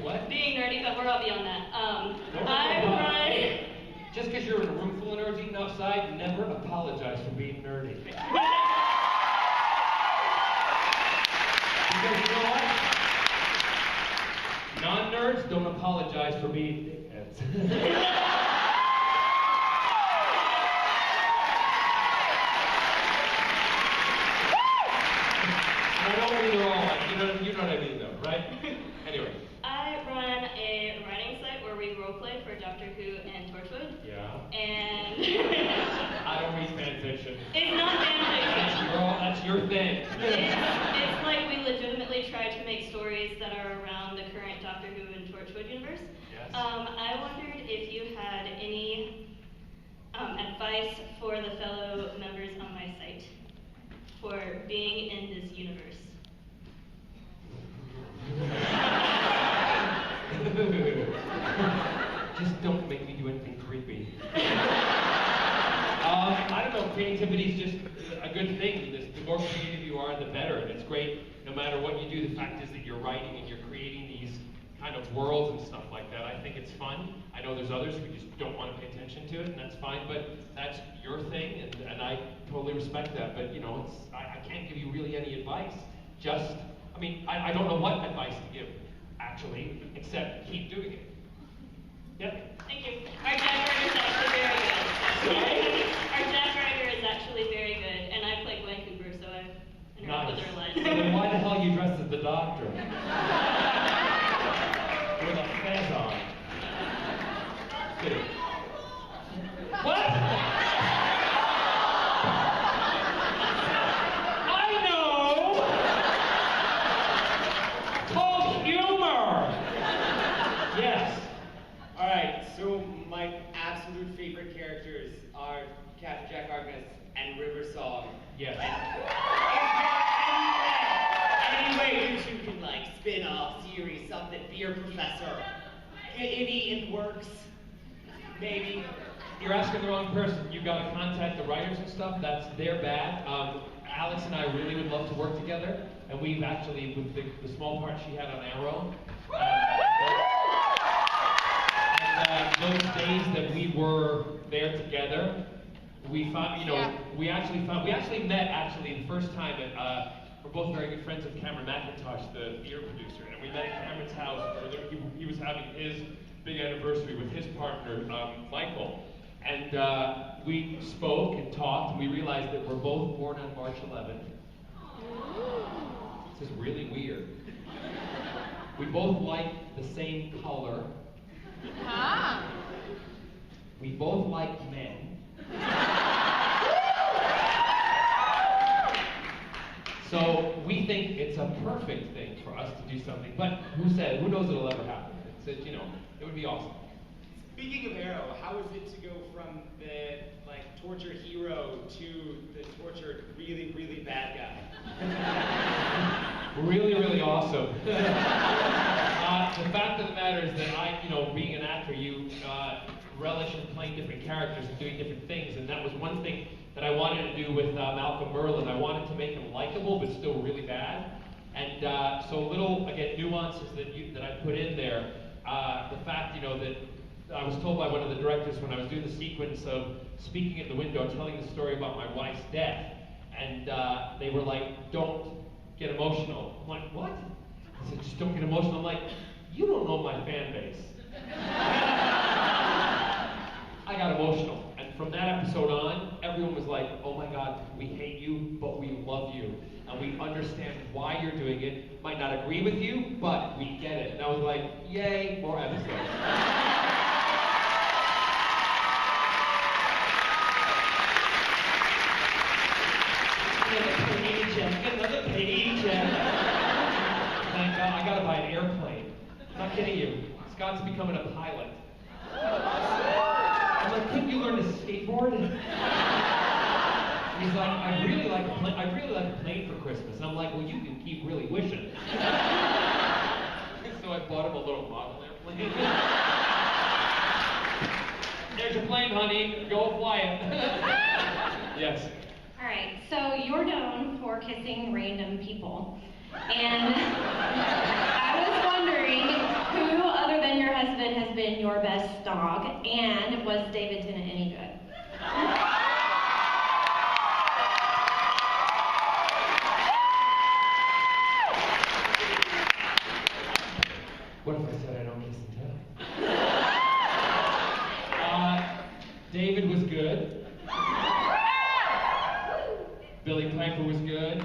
what? Being nerdy, but we're all beyond that. I run... Just because you're in a room full of nerds eating outside, never apologize for being nerdy. Because you know what? Non-nerds don't apologize for being dickheads. You know what I mean, though, right? Anyway. I run a writing site where we roleplay for Doctor Who and Torchwood. Yeah. And I don't read fan fiction. It's not fan fiction. That's your thing. It's like we legitimately try to make stories that are around the current Doctor Who and Torchwood universe. Yes. I wondered if you had any advice for the fellow members on my site for being in this universe. Just don't make me do anything creepy. I don't know, creativity is just a good thing. The more creative you are, the better. And it's great no matter what you do. The fact is that you're writing and you're creating these kind of worlds and stuff like that. I think it's fun. I know there's others who just don't want to pay attention to it, and that's fine, but that's your thing, and I totally respect that. But you know, I can't give you really any advice. Just, I don't know what advice to give, actually, except keep doing it. Yep. Thank you. Our deck writer is actually very good. Our deck writer is actually very good, and I play Gwen Cooper, so I interact with her a lot. So then why the hell are you dressed as the Doctor? With a fez on. Kidding. What? I know! Called humor! Yes. Alright, so my absolute favorite characters are Captain Jack Harkness and River Song. Yes. Any way you two can like spin-off series, something, Beer Professor, any in works, maybe. You're asking the wrong person. You've got to contact the writers and stuff. That's their bad. Alex and I really would love to work together, and we've actually, with the small part she had on Arrow, those days that we were there together, we found, we actually met the first time at, we're both very good friends of Cameron McIntosh, the theater producer, and we met at Cameron's house where he was having his big anniversary with his partner, Michael. And we spoke and talked, and we realized that we're both born on March 11th. This is really weird. We both like the same color. We both like men. So we think it's a perfect thing for us to do something. But who knows it'll ever happen? It would be awesome. Speaking of Arrow, how is it to go from the torture hero to the tortured really, really bad guy? Really, really awesome. The fact of the matter is that being an actor, you relish in playing different characters and doing different things, and that was one thing that I wanted to do with Malcolm Merlyn. I wanted to make him likable, but still really bad. And so little, again, nuances that I put in there. The fact, that I was told by one of the directors when I was doing the sequence of speaking at the window, telling the story about my wife's death, and they were like, "Don't get emotional." I'm like, "What?" I said, "Just don't get emotional." I'm like, "You don't know my fan base." I got emotional, and from that episode on, everyone was like, "Oh my God, we hate you, but we love you, and we understand why you're doing it. Might not agree with you, but we get it." And I was like, "Yay, more episodes." Another paycheck. Thank God, I gotta buy an airplane. I'm not kidding you. Scott's becoming a pilot. I'm like, "Couldn't you learn to skateboard?" He's like, "I'd really like a plane for Christmas." And I'm like, "Well, you can keep really wishing." So I bought him a little model airplane. "There's your plane, honey. Go fly it." Yes. All right, so you're known for kissing random people. And I was wondering who Tennant your best dog? And was David Tennant any good? What if I said I don't kiss and tell? David was good. Billy Piper was good.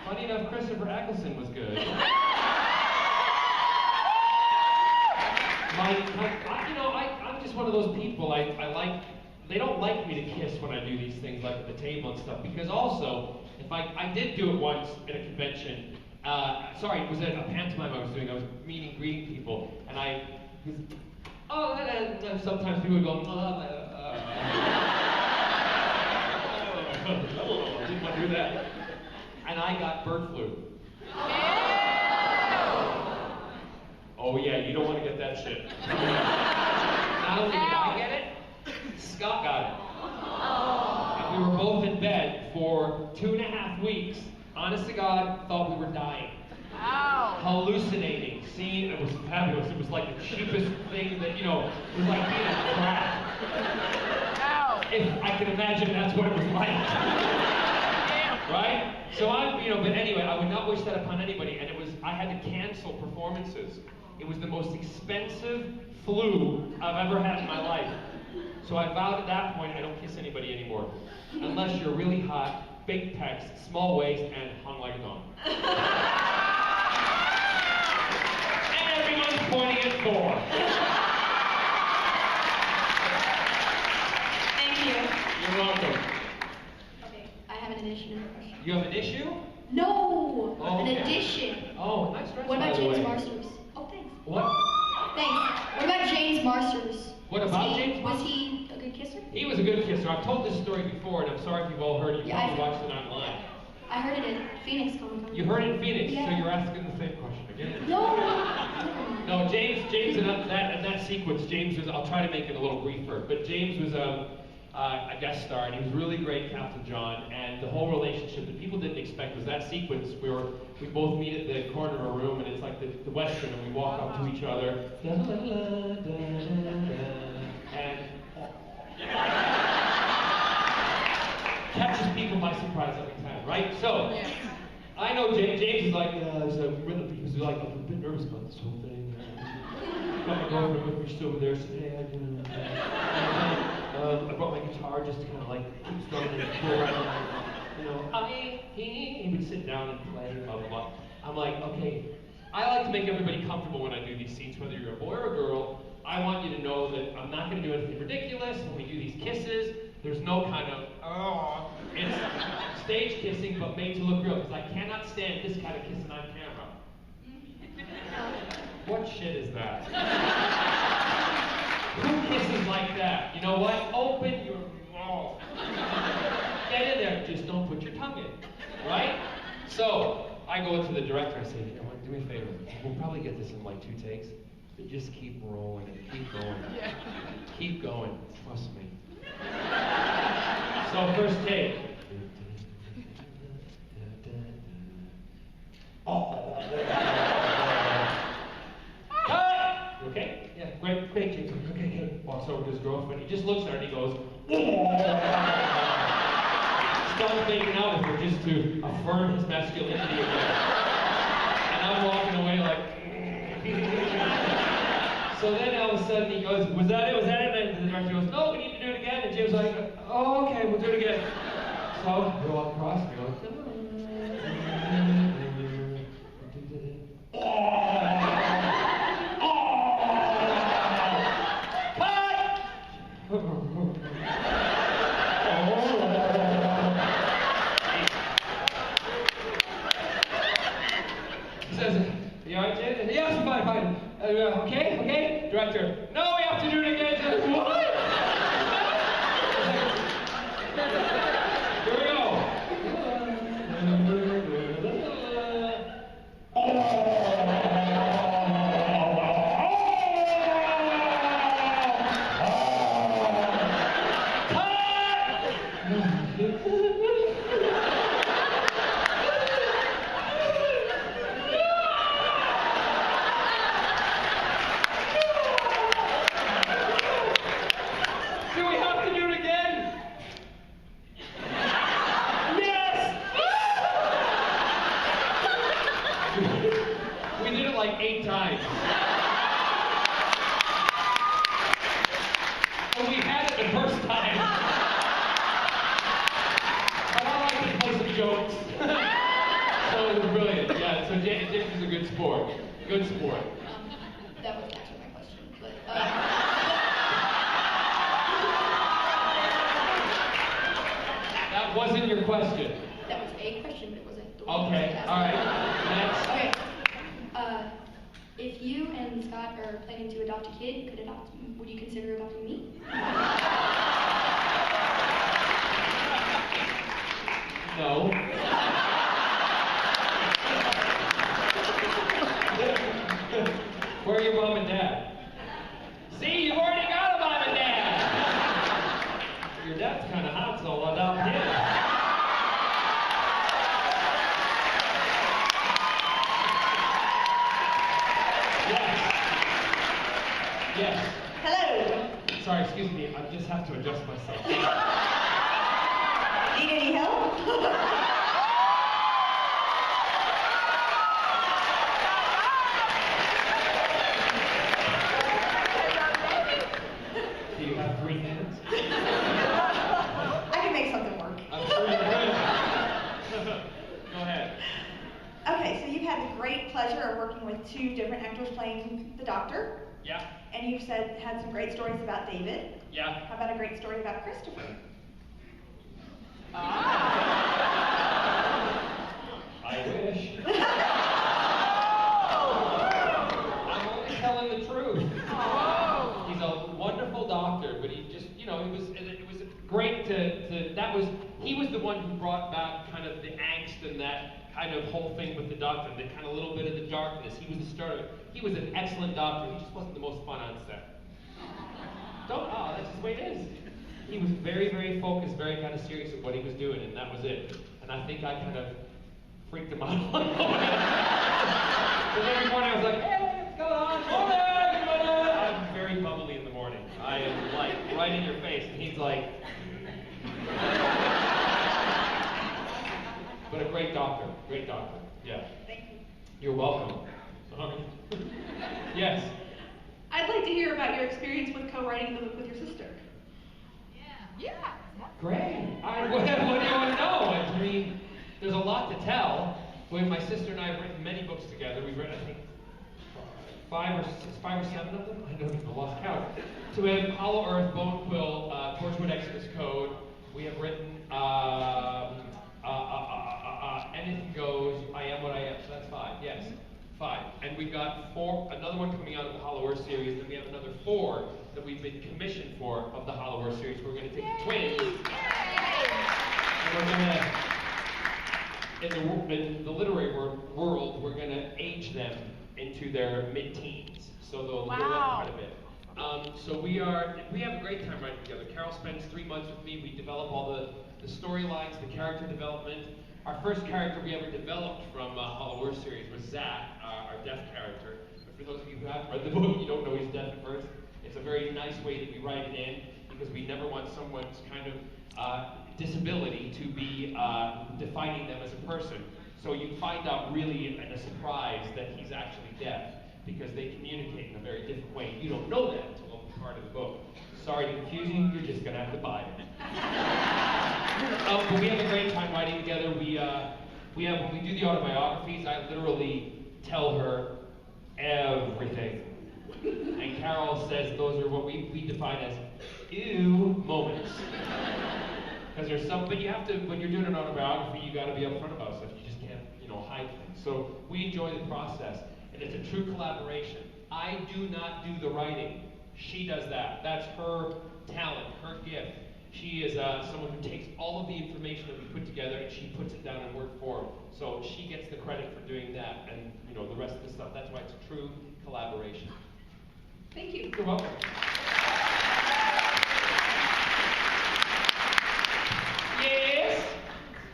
Funny enough, Christopher Eccleston was good. I'm just one of those people. I like. They don't like me to kiss when I do these things, like at the table and stuff. Because also, if I did do it once at a convention. It was at a pantomime I was doing. I was meeting and greeting people, and sometimes people would go, didn't want to do that. And I got bird flu. Oh yeah, you don't want to get that shit. Not only did I get it, Scott got it. And we were both in bed for 2.5 weeks. Honest to God, thought we were dying. Ow. Hallucinating. Seeing, it was fabulous. It was like the cheapest thing that, it was like being a crack. Ow. If I can imagine that's what it was like. Right? So but anyway, I would not wish that upon anybody. And I had to cancel performances. It was the most expensive flu I've ever had in my life. So I vowed at that point I don't kiss anybody anymore. Unless you're really hot, big pecs, small waist, and hung like a dog. And everyone's pointing at Thor. Thank you. You're welcome. Okay, I have an addition question. You have an issue? No! Oh, An okay. addition. Oh, nice dress, What by about the James way. Marsters? Oh, thanks. What? Thanks. What about James Marsters? What about James Was he a good kisser? He was a good kisser. I've told this story before, and I'm sorry if you've all heard it. You Yeah, probably watched it online. I heard it at Phoenix Comic Con. You heard it in Phoenix, Yeah. so you're asking the same question again. No. No, James in that sequence, James was, I'll try to make it a little briefer, but James was a guest star, and he was really great, Captain John, and the whole relationship that people didn't expect was that sequence. We both meet at the corner of a room, and it's like the Western, and we walk up to each other, and catches people by surprise every time, right? So, I know James is like, he's a rhythm, he's like, I'm a bit nervous about this whole thing. Got my girlfriend with me, she's over there, so hey, I brought my guitar just to kind of like keep strumming and pull around. He would sit down and play, blah, blah, blah. I'm like, okay, I like to make everybody comfortable when I do these scenes, whether you're a boy or a girl. I want you to know that I'm not going to do anything ridiculous. When we do these kisses, there's no kind of, it's stage kissing, but made to look real, because I cannot stand this kind of kissing on camera. What shit is that? Who kisses like that? You know what? Open your mouth. Get in there. Just don't put your tongue in. Right? So, I go to the director and I say, you know what, do me a favor. We'll probably get this in like 2 takes, but just keep rolling and keep going. Keep going. Trust me. So, first take. Okay? Yeah, great, James. Okay. Walks over to his girlfriend. He just looks at her and he goes, starts making out with her just to affirm his masculinity again. And I'm walking away like, So then all of a sudden he goes, was that it? And the director goes, no, we need to do it again. And Jim's like, oh, okay, we'll do it again. So we walk across and we go, He says, you all right, Jim? Yes, fine. Okay? Director, no, we have to do it again. He says, what? Here we go. Well, we had it the first time. But I like to play some jokes. So it was brilliant. Yeah, so James is a good sport. Good sport. That was actually my question, but That wasn't your question. that was a question, but it wasn't the one I Okay, was asking. all right. Next. Okay. If you and Scott are planning to adopt a kid, would you consider adopting me? No. Where are your mom and dad? See, you've already got a mom and dad. Your dad's kind of hot, so I'll adopt him. Yes. Hello. Sorry, excuse me. I just have to adjust myself. Need any help? Do you have 3 hands? I can make something work. I'm sure you could. Go ahead. Okay, so you've had the great pleasure of working with 2 different actors playing the Doctor, Yeah. and you've had some great stories about David. Yeah. How about a great story about Christopher? I wish. I'm only telling the truth. He's a wonderful doctor, but he just, it was great he was the one who brought back kind of the angst and that kind of whole thing with the doctor, the kind of little bit of the darkness. He was the start of it. He was an excellent doctor. He just wasn't the most fun on set. That's just the way it is. He was very, very focused, very kind of serious at what he was doing, and that was it. And I think I kind of freaked him out a little bit. But every morning I was like, hey, what's going on? Morning! I'm very bubbly in the morning. I am like right in your face, and he's like. But a great doctor, yeah. Thank you. You're welcome. Yes. I'd like to hear about your experience with co-writing the book with your sister. Great. What do you want to know? I mean, there's a lot to tell. My sister and I have written many books together. We've written, I think, 5 or 7 of them. I don't know, I lost count. So we have Hollow Earth, Bone Quill, Torchwood, Exodus Code. We have written Anything Goes, I Am What I Am. So that's 5. Yes, 5. And we've got 4. Another one coming out of the Hollow Earth series. And then we have another 4 that we've been commissioned for of the Hollow Earth series. We're going to take the twins. And we're going to, in the literary world, we're going to age them into their mid-teens. So they'll grow up quite a bit. So we have a great time writing together. Carol spends 3 months with me. We develop all the storylines, the character development. Our first character we ever developed from Hollow Earth series was Zach, our deaf character. But for those of you who haven't read the book, you don't know he's deaf at first. It's a very nice way that we write it in, because we never want someone's kind of disability to be defining them as a person. So you find out really in a surprise that he's actually deaf, because they communicate in a very different way. You don't know that until it's part of the book. Sorry to confuse you, you're just gonna have to buy it. But we have a great time writing together. When we do the autobiographies, I literally tell her everything. And Carol says those are what we define as ew moments. Because there's some, but you have to, when you're doing an autobiography, you gotta be upfront about stuff. You just can't, hide things. So we enjoy the process, and it's a true collaboration. I do not do the writing. She does that. That's her talent, her gift. She is someone who takes all of the information that we put together and she puts it down in word form. So she gets the credit for doing that, and the rest of the stuff. That's why it's a true collaboration. Thank you. You're welcome. Yes.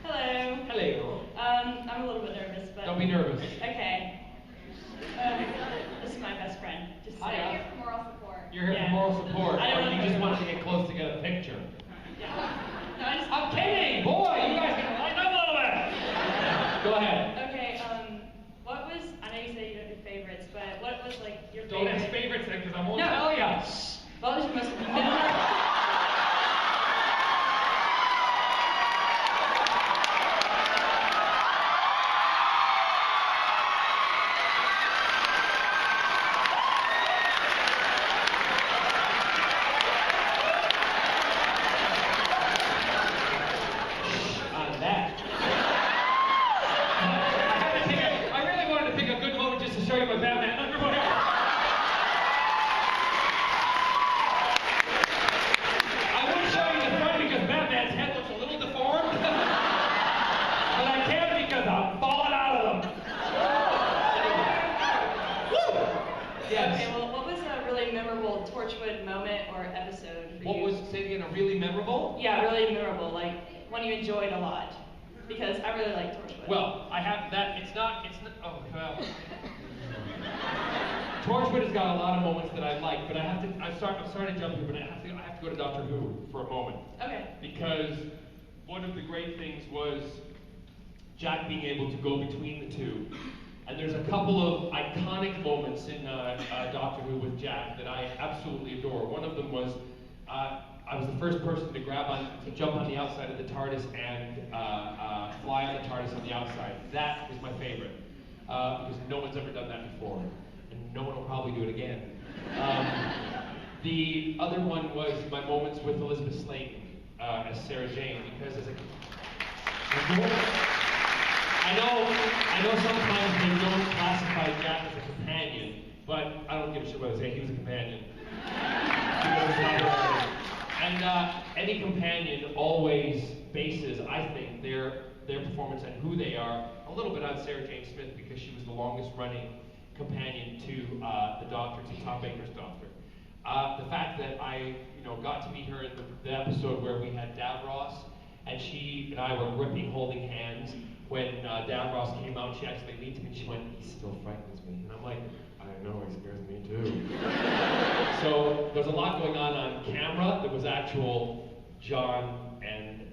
Hello. Hello. I'm a little bit nervous, but. Don't be nervous. Okay. This is my best friend. Just Hi. saying. For moral support. You're here Yeah. for moral support, I don't or know you if just I- wanted to get close to get a picture. Yeah. No, I just. I'm kidding, boy. You guys can lighten up a little bit. Go ahead. Okay. What was? I know you said you don't do favorites, but what was like memorable Torchwood moment or episode for What you? was, say it again, a really memorable? Yeah, really memorable, like one you enjoyed a lot. Because I really like Torchwood. Well, I have that, it's not, oh, well. Torchwood has got a lot of moments that I like, but I'm sorry to jump here, but I have to go to Doctor Who for a moment. Okay. Because one of the great things was Jack being able to go between the two. And there's a couple of iconic moments in Doctor Who with Jack that I absolutely adore. One of them was, I was the first person to jump on the outside of the TARDIS and fly on the TARDIS on the outside. That is my favorite, because no one's ever done that before, and no one will probably do it again. The other one was my moments with Elizabeth Sladen as Sarah Jane, because as I know sometimes they don't classify Jack as a companion, but I don't give a shit what they say. He was a companion. And any companion always bases, I think, their performance and who they are a little bit on Sarah Jane Smith, because she was the longest running companion to the Doctor, to Tom Baker's Doctor. The fact that I got to meet her in the episode where we had Davros, and she and I were holding hands. When Davros came out, she actually leaned to me and she went, "He still frightens me." And I'm like, "I know, he scares me too." So there's a lot going on camera. There was actual John and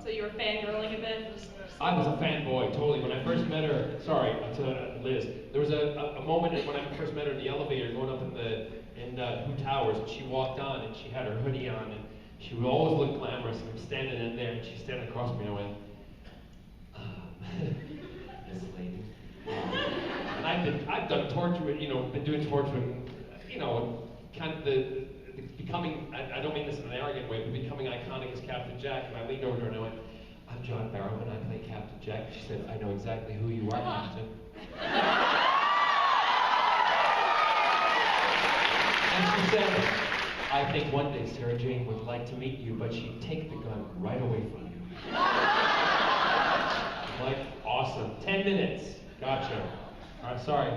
So you were fangirling a bit? I was a fanboy, totally. When I first met her, sorry, to Liz, there was a moment when I first met her in the elevator going up in Who Towers, and she walked on and she had her hoodie on, and she would always look glamorous, and I'm standing in there, and she's standing across from me, and I went, "This lady." And I've done Torchwood, been doing Torchwood, kind of the becoming, I don't mean this in an arrogant way, but becoming iconic as Captain Jack. And I leaned over to her and I went, "I'm John Barrowman, I play Captain Jack." She said, "I know exactly who you are, Captain." And she said, "I think one day Sarah Jane would like to meet you, but she'd take the gun right away from you." I'm like, awesome. 10 minutes. Gotcha. All right, sorry.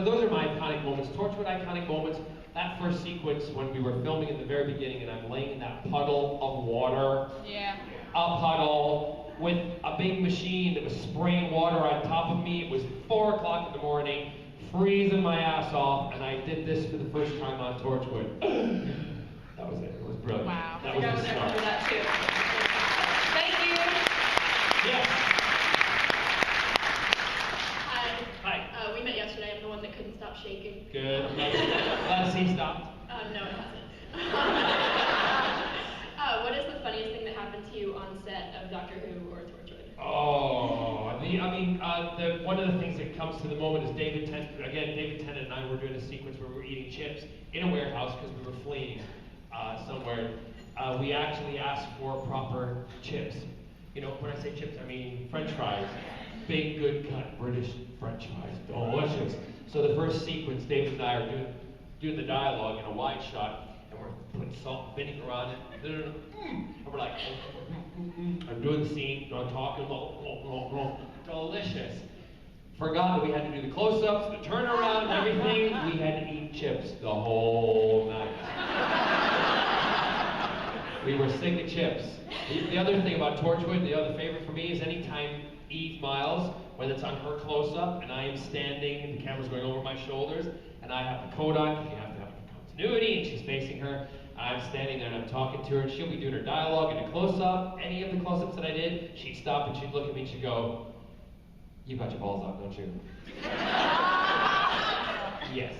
Those are my iconic moments. Torchwood iconic moments. That first sequence when we were filming in the very beginning and I'm laying in that puddle of water. Yeah. A puddle with a big machine that was spraying water on top of me. It was 4 o'clock in the morning, freezing my ass off, and I did this for the first time on Torchwood. That was it. It was brilliant. Wow. That was I the start. remember that too. Thank you. Yes. Hi. Hi. We met yesterday. I'm the one that couldn't stop shaking. Good. Let's see. Stop. No, it hasn't. What is the funniest thing that happened to you on set of Doctor Who or Torchwood? One of the things that comes to the moment is David Tennant and I were doing a sequence where we were eating chips in a warehouse because we were fleeing somewhere. We actually asked for proper chips. When I say chips, I mean French fries. Big, good cut British French fries. Delicious. So the first sequence, David and I are doing the dialogue in a wide shot, and we're putting salt and vinegar on it. And we're like, I'm doing the scene, I'm talking, delicious. Forgot that we had to do the close-ups, the turnaround, and everything. We had to eat chips the whole night. We were sick of chips. The other thing about Torchwood, the other favorite for me is anytime Eve Miles, whether it's on her close-up and I am standing, the camera's going over my shoulders, and I have the coat on, because you have to have continuity, and she's facing her. I'm standing there and I'm talking to her, and she'll be doing her dialogue in a close-up. Any of the close-ups that I did, she'd stop and she'd look at me and she'd go, "You've got your balls out, don't you?" Yes.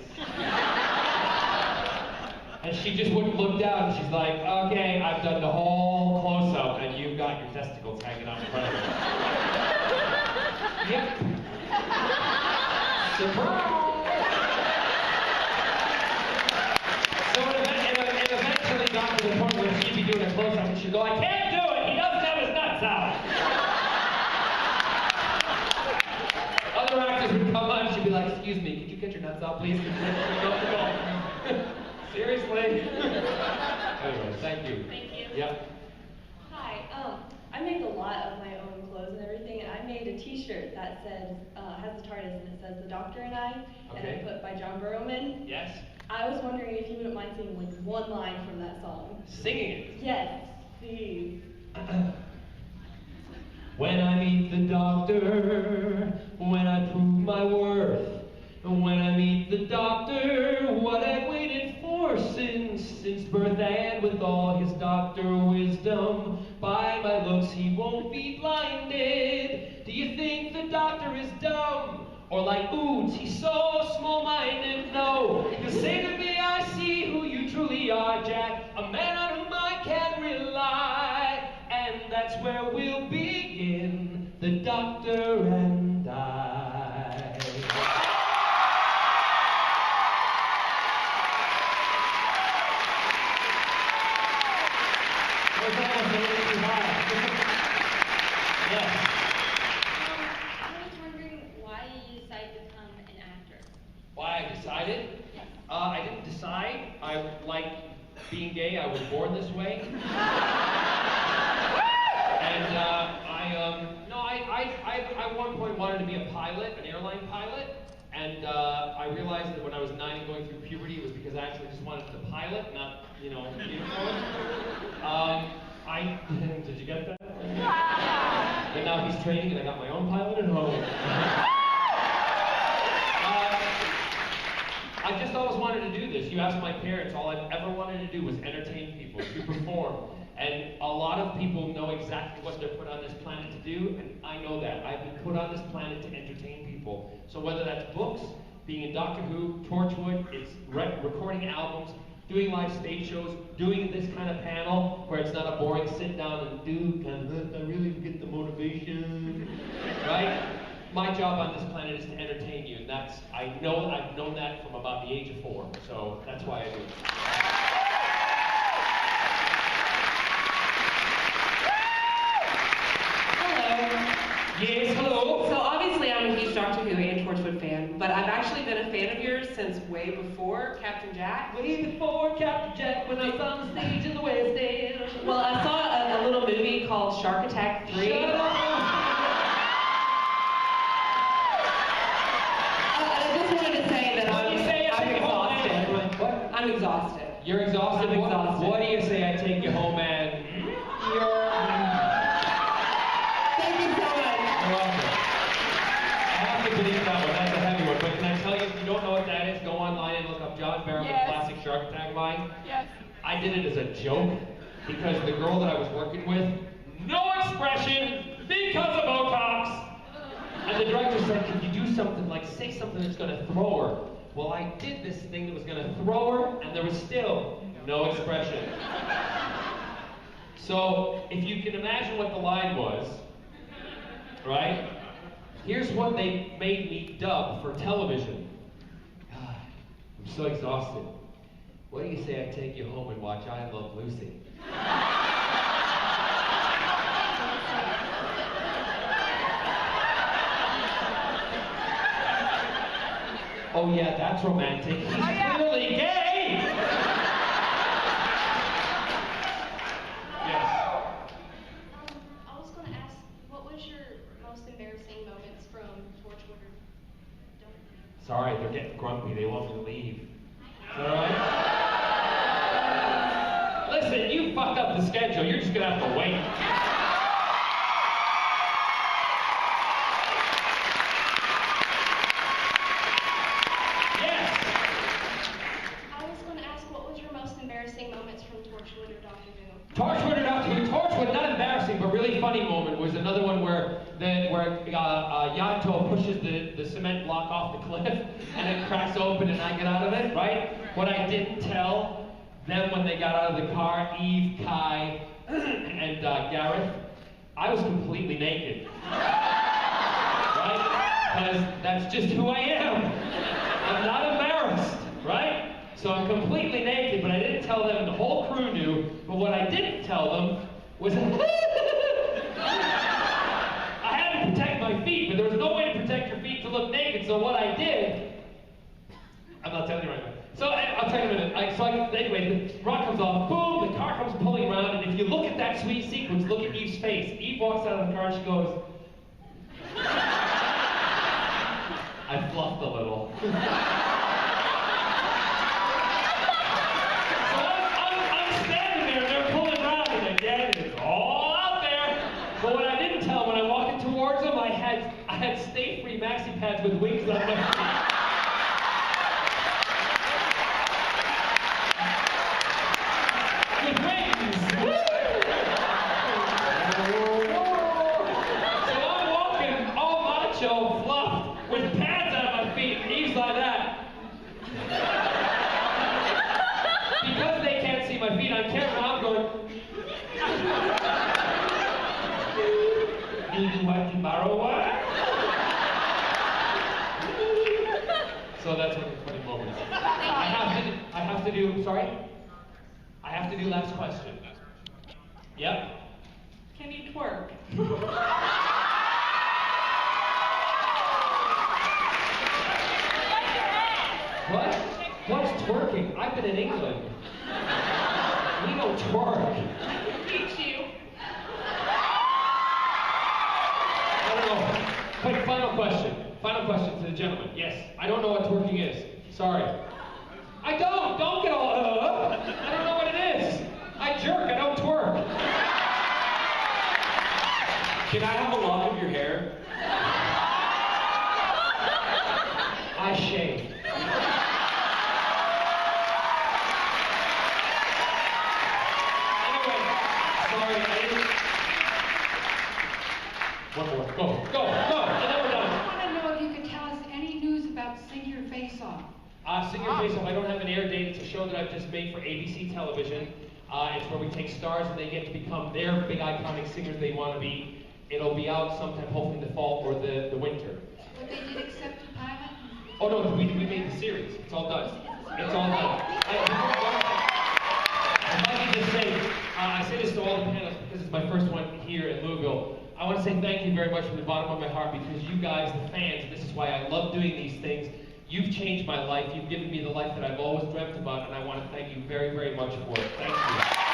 And she just wouldn't look down, and she's like, "Okay, I've done the whole close-up, and you've got your testicles hanging out in front of me." Yep. Surprise! So it eventually got to the point where she'd be doing a close-up, and she'd go, "I can't do it! He doesn't have his nuts out!" Other actors would come on, and she'd be like, "Excuse me, could you get your nuts out, please?" Seriously? Anyway, thank you. Thank you. Yep. Hi, I make a lot of my own clothes and everything, and I made a T-shirt that says, has the TARDIS, and it says The Doctor and I, and Okay. I put by John Barrowman. Yes? I was wondering if you wouldn't mind singing like one line from that song. Singing it. Yes, please. When I meet the doctor, when I prove my worth, when I meet the doctor, what I've waited for since birth, and with all his doctor wisdom, by my looks he won't be blinded. Do you think the doctor is dumb? Or like Oots, he's so small-minded? No, he'll say to me, I see who you truly are, Jack, a man on whom I can rely. And that's where we'll begin, the doctor and I. Yes. I was wondering why you decided to become an actor. Why I decided? I didn't decide. I like being gay. I was born this way. And I at one point wanted to be a pilot, an airline pilot. And I realized that when I was 9 and going through puberty, it was because I actually just wanted to pilot, not, uniform. Did you get that? And now he's training, and I got my own pilot at home. I just always wanted to do this. You ask my parents, all I've ever wanted to do was entertain people, to perform. And a lot of people know exactly what they're put on this planet to do, and I know that. I've been put on this planet to entertain people. So whether that's books, being in Doctor Who, Torchwood, it's recording albums, doing live stage shows, doing this kind of panel where it's not a boring sit down and do kind of, I really get the motivation, right? My job on this planet is to entertain you, and I've known that from about the age of 4, so that's why I do it. Yes, hello. So obviously I'm a huge Doctor Who and Torchwood fan, but I've actually been a fan of yours since way before Captain Jack. Way before Captain Jack, when I was on the stage in the West End. Well, I saw a little movie called Shark Attack 3. Shut up. I just wanted to say that I'm exhausted. What? I'm exhausted. You're exhausted? I'm exhausted. What do you say I take you home and... Thank you so much. You're welcome. I have to believe that one. That's a heavy one. But can I tell you, if you don't know what that is, go online and look up John Barrowman classic Shark Attack line. Yes. I did it as a joke because the girl that I was working with, no expression because of Botox. And the director said, can you do something like, say something that's going to throw her? Well, I did this thing that was going to throw her, and there was still no expression. So, if you can imagine what the line was, right? Here's what they made me dub for television. God, I'm so exhausted. What do you say I take you home and watch I Love Lucy? Oh yeah, that's romantic. He's clearly gay! Yes. I was going to ask, what was your most embarrassing moments from Torchwood or Don't? Sorry, they're getting grumpy. They want me to leave. Is that all right? Listen, you fucked up the schedule. You're just gonna have to wait. I was going to ask, what was your most embarrassing moments from Torchwood or Doctor Who? Torchwood or Doctor Who? Torchwood, not embarrassing, but really funny moment was another one where Yato pushes the cement block off the cliff and it cracks open and I get out of it, right? What I didn't tell them when they got out of the car, Eve, Kai, and Gareth, I was completely naked. Right? Because that's just who I am. I'm not embarrassed, right? So I'm completely naked, but I didn't tell them. The whole crew knew. But what I didn't tell them was I had to protect my feet, but there was no way to protect your feet to look naked. So what I did, I'm not telling you right now. So I'll tell you in a minute. Anyway, the rock comes off, boom, the car comes pulling around, and if you look at that sweet sequence, look at Eve's face. Eve walks out of the car and she goes, I fluffed a little. So I'm standing there, they're pulling around, and again, it's all out there. But what I didn't tell when I walked towards them, I had stay-free maxi pads with wings on my feet. With wings! Woo! So I'm walking all macho, fluffed, with pads on my feet, knees like that. Because they can't see my feet on camera, I'm going. Do you want to borrow one? So that's one of the funny moments. I have to do, sorry? I have to do last question. Yep. Can you twerk? What? What's twerking? I've been in England. We don't twerk. Teach you. I don't know. Quick, final question. Final question to the gentleman. Yes, I don't know what twerking is. Sorry. I don't. Don't get all. I don't know what it is. I jerk. I don't twerk. Can I have a lock of your hair? I shave. Anyway, sorry. I didn't. One more. Go. And then we're done. I want to know if you could tell us any news about Sing Your Face Off. Sing Your Face Off, I don't have an air date. It's a show that I've just made for ABC television. It's where we take stars and they get to become their big iconic singers they want to be. It'll be out sometime, hopefully in the fall or the winter. But they did accept a pilot? Oh no, we made the series. It's all done. It's all done. If I can just say, I say this to all the panelists because it's my first one here in Louisville. I want to say thank you very much from the bottom of my heart because you guys, the fans, this is why I love doing these things. You've changed my life. You've given me the life that I've always dreamt about, and I want to thank you very, very much for it. Thank you.